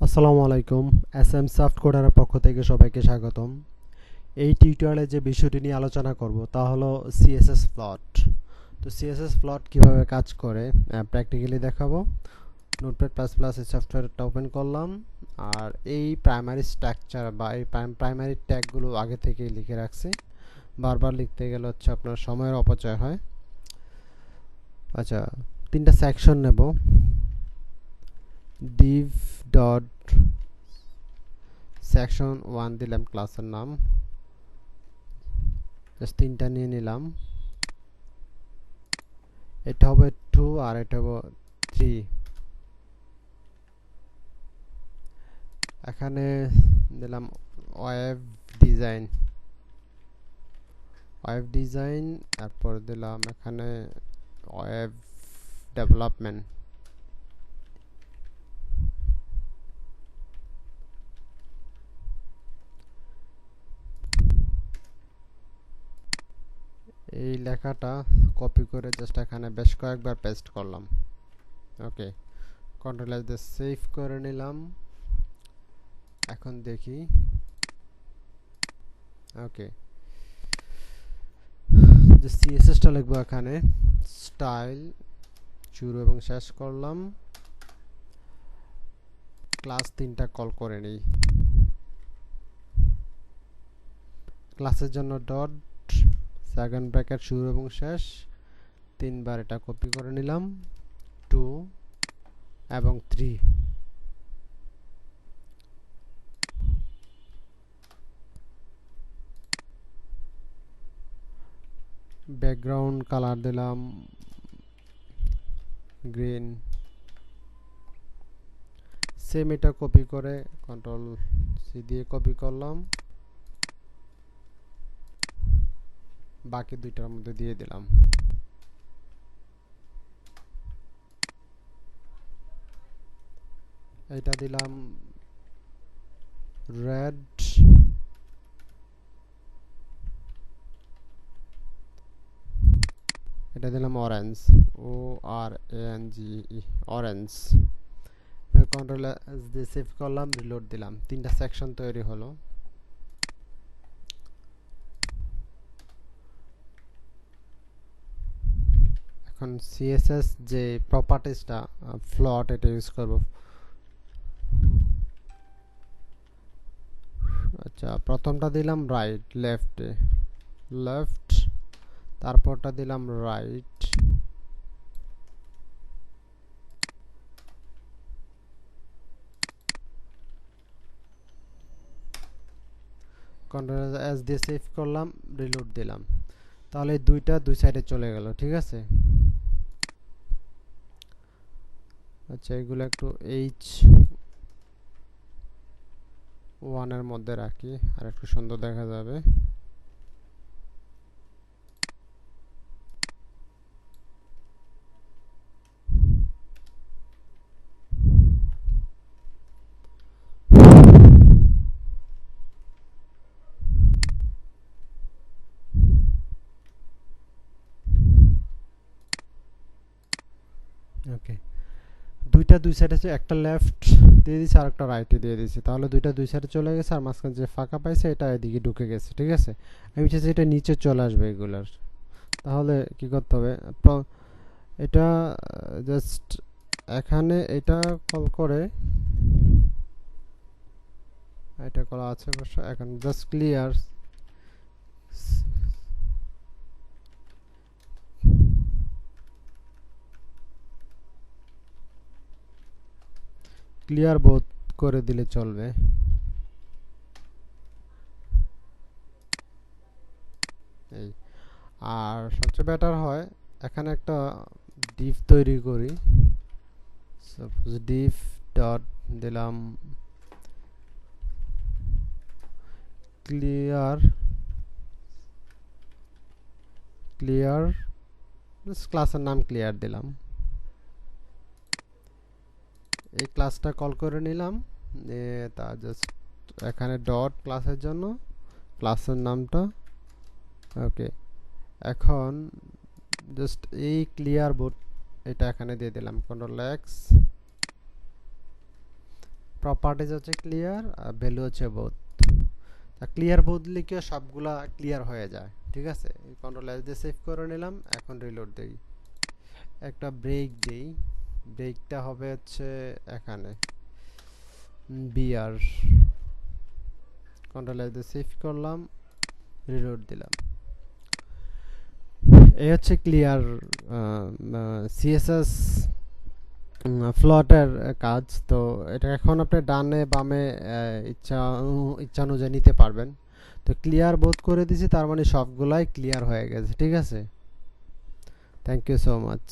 আসসালামু আলাইকুম। SM soft কোডারের পক্ষ থেকে সবাইকে স্বাগতম। এই টিউটোরিয়ালে যে বিষয়টি নিয়ে আলোচনা করব তা হলো সিএসএস প্লট। তো সিএসএস প্লট কিভাবে কাজ করে প্র্যাকটিক্যালি দেখাবো। নোটপ্যাড প্লাস প্লাস এই সফটওয়্যারটা ওপেন করলাম, আর এই প্রাইমারি স্ট্রাকচার বা এই প্রাইমারি ট্যাগগুলো আগে থেকেই লিখে রাখছি। বারবার লিখতে গেলে হচ্ছে আপনার সময়ের অপচয় হয়। আচ্ছা, তিনটা সেকশন নেব। div ডট সেকশন 1 দিলাম ক্লাসের নাম, জাস্ট তিনটা নিয়ে নিলাম। এটা হবে 2 আর এটা হবে 3। এখানে দিলাম ওয়েব ডিজাইন, তারপর দিলাম এখানে ওয়েব ডেভেলপমেন্ট। এই লেখাটা কপি করে জাস্ট এখানে বেশ কয়েকবার পেস্ট করলাম। ওকে, কন্ট্রোল এস দিয়ে সেভ করে নিলাম। এখন দেখি। ওকে, যে সিএসএসটা লিখবো এখানে স্টাইল শুরু এবং শেষ করলাম। ক্লাস তিনটা কল করে নেই। ক্লাসের জন্য ডট সেকেন্ড ব্র্যাকেট শুরু এবং শেষ, তিনবার এটা কপি করে নিলাম। 2 এবং 3। ব্যাকগ্রাউন্ড কালার দিলাম গ্রিন। সেম এটা কপি করে কন্ট্রোল সি দিয়ে কপি করলাম, বাকি দুইটার মধ্যে দিয়ে দিলাম। এটা দিলাম রেড, এটা দিলাম orange, O R A N G E, orange. Control S দিয়ে সেভ করলাম, রিলোড দিলাম। তিনটা সেকশন তৈরি হলো। এখন সিএসএস যে প্রপার্টিজটা ফ্লট, এটা ইউজ করব। আচ্ছা, প্রথমটা দিলাম রাইট, লেফট, তারপরটা দিলাম রাইট, কন্ট্রোল এস দিয়ে সেভ করলাম, রিলোড দিলাম। তাহলে দুইটা দুই সাইডে চলে গেল, ঠিক আছে। আচ্ছা, এগুলো একটু H1 এর মধ্যে রাখি, আর একটু সুন্দর দেখা যাবে। ওকে, দুইটা দুই সাইডে, একটা লেফট দিয়ে দিয়েছি আর একটা রাইটে দিয়ে দিয়েছি, তাহলে দুইটা দুই সাইডে চলে গেছে, আর মাঝখানে যে ফাঁকা পাইছে এটা এদিকে ঢুকে গেছে, ঠিক আছে। আমি চাইছি এটা নিচে চলে আসবে এগুলার। তাহলে কি করতে হবে, এটা জাস্ট এখানে এটা কল করে, এটা করা আছে অবশ্য। এখন জাস্ট ক্লিয়ার বোথ করে দিলে চলবে। এই, আর সবচেয়ে বেটার হয় এখানে একটা ডিভ তৈরি করি। সাপোজ ডিভ ডট দিলাম ক্লিয়ার, ক্লাসের নাম ক্লিয়ার দিলাম। এই ক্লাসটা কল করে নিলাম, তা জাস্ট এখানে ডট ক্লাসের জন্য ক্লাসের নামটা। ওকে, এখন জাস্ট এই ক্লিয়ার বোর্ড এটা এখানে দিয়ে দিলাম, কন্ট্রোল এক্স। প্রপার্টিজ হচ্ছে ক্লিয়ার, আর ভ্যালু হচ্ছে বোথ। ক্লিয়ার বোথ লিখে সবগুলা ক্লিয়ার হয়ে যায়, ঠিক আছে। কন্ট্রোল এস দিয়ে সেভ করে নিলাম। এখন রিলোড দেই, একটা ব্রেক দেই। ব্রেকটা হবে হচ্ছে এখানে বিআর। কন্ট্রোল এস দিয়ে সেভ করলাম, রিলোড দিলাম। এই হচ্ছে ক্লিয়ার সিএসএস ফ্লটের কাজ। তো এটা এখন আপনি ডানে বামে ইচ্ছা অনুযায়ী নিতে পারবেন। তো ক্লিয়ার বোধ করে দিছি, তার মানে সবগুলাই ক্লিয়ার হয়ে গেছে, ঠিক আছে। Thank you so much.